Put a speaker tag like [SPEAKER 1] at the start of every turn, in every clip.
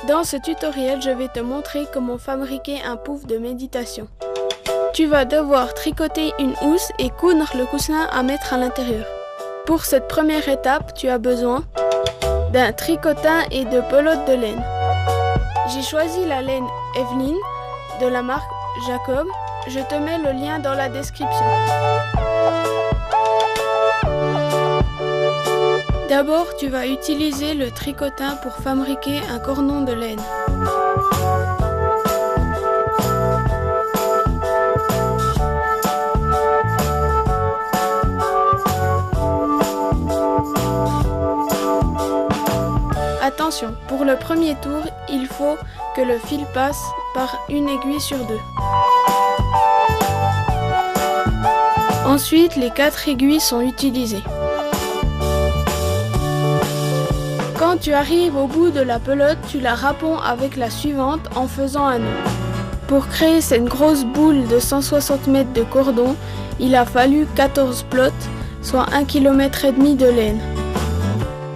[SPEAKER 1] Dans ce tutoriel, je vais te montrer comment fabriquer un pouf de méditation. Tu vas devoir tricoter une housse et coudre le coussin à mettre à l'intérieur. Pour cette première étape, tu as besoin d'un tricotin et de pelote de laine. J'ai choisi la laine Evelyn de la marque Jacob. Je te mets le lien dans la description. D'abord, tu vas utiliser le tricotin pour fabriquer un cordon de laine. Attention, pour le premier tour, il faut que le fil passe par une aiguille sur deux. Ensuite, les 4 aiguilles sont utilisées. Quand tu arrives au bout de la pelote, tu la raponds avec la suivante en faisant un nœud. Pour créer cette grosse boule de 160 mètres de cordon, il a fallu 14 plots, soit 1,5 km de laine.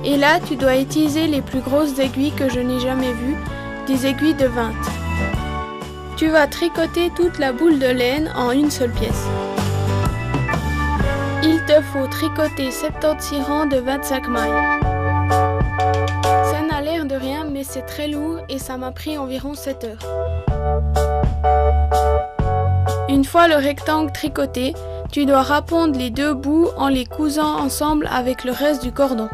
[SPEAKER 1] Et là, tu dois utiliser les plus grosses aiguilles que je n'ai jamais vues, des aiguilles de 20. Tu vas tricoter toute la boule de laine en une seule pièce. Il te faut tricoter 76 rangs de 25 mailles. Ça n'a l'air de rien, mais c'est très lourd et ça m'a pris environ 7 heures. Une fois le rectangle tricoté, tu dois rapondre les deux bouts en les cousant ensemble avec le reste du cordon.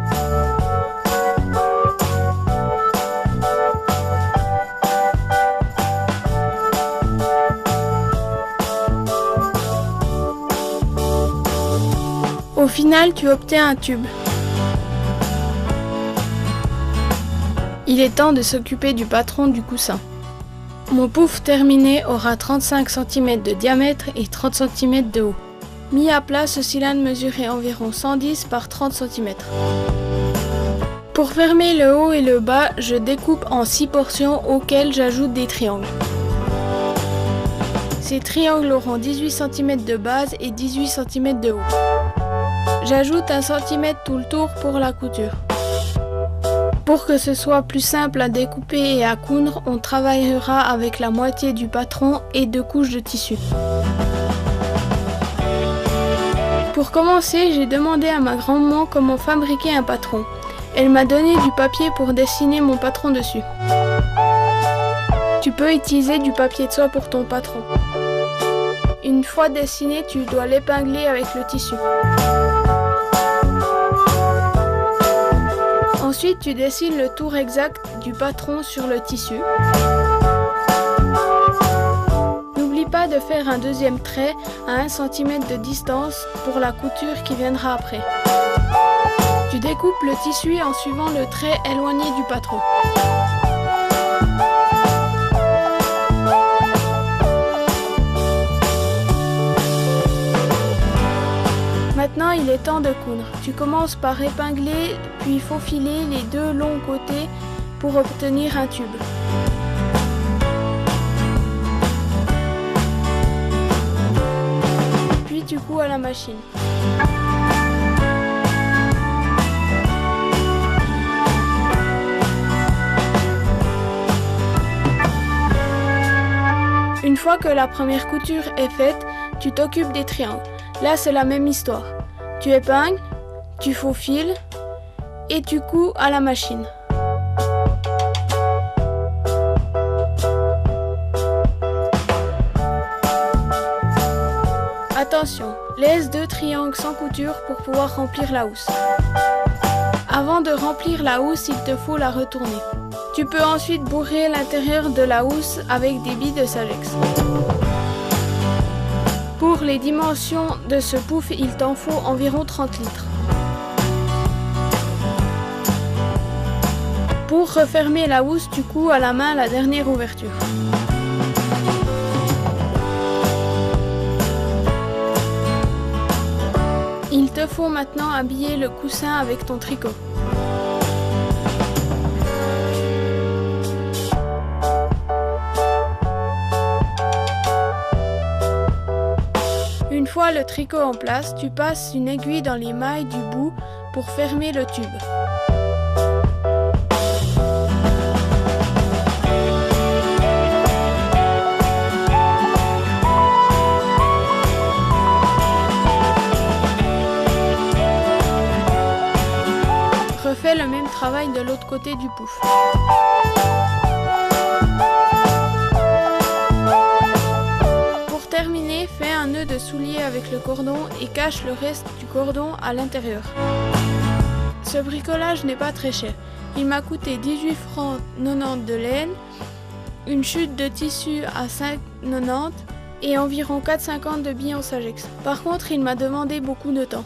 [SPEAKER 1] Au final, tu obtiens un tube. Il est temps de s'occuper du patron du coussin. Mon pouf terminé aura 35 cm de diamètre et 30 cm de haut. Mis à plat, ce cylindre mesurait environ 110 par 30 cm. Pour fermer le haut et le bas, je découpe en 6 portions auxquelles j'ajoute des triangles. Ces triangles auront 18 cm de base et 18 cm de haut. J'ajoute 1 cm tout le tour pour la couture. Pour que ce soit plus simple à découper et à coudre, on travaillera avec la moitié du patron et 2 couches de tissu. Pour commencer, j'ai demandé à ma grand-maman comment fabriquer un patron. Elle m'a donné du papier pour dessiner mon patron dessus. Tu peux utiliser du papier de soie pour ton patron. Une fois dessiné, tu dois l'épingler avec le tissu. Ensuite, tu dessines le tour exact du patron sur le tissu. N'oublie pas de faire un deuxième trait à 1 cm de distance pour la couture qui viendra après. Tu découpes le tissu en suivant le trait éloigné du patron. Maintenant, il est temps de coudre. Tu commences par épingler, puis faufiler les 2 longs côtés pour obtenir un tube. Puis tu couds à la machine. Une fois que la première couture est faite, tu t'occupes des triangles. Là, c'est la même histoire. Tu épingles, tu faufiles et tu couds à la machine. Attention, laisse 2 triangles sans couture pour pouvoir remplir la housse. Avant de remplir la housse, il te faut la retourner. Tu peux ensuite bourrer l'intérieur de la housse avec des billes de Sagex. Pour les dimensions de ce pouf, il t'en faut environ 30 litres. Pour refermer la housse, tu couds à la main la dernière ouverture. Il te faut maintenant habiller le coussin avec ton tricot. Une fois le tricot en place, tu passes une aiguille dans les mailles du bout pour fermer le tube. le même travail de l'autre côté du pouf. Pour terminer, fais un nœud de soulier avec le cordon et cache le reste du cordon à l'intérieur. Ce bricolage n'est pas très cher. Il m'a coûté 18 francs 90 de laine, une chute de tissu à 5,90 et environ 4,50 de billes en Sagex. Par contre, il m'a demandé beaucoup de temps.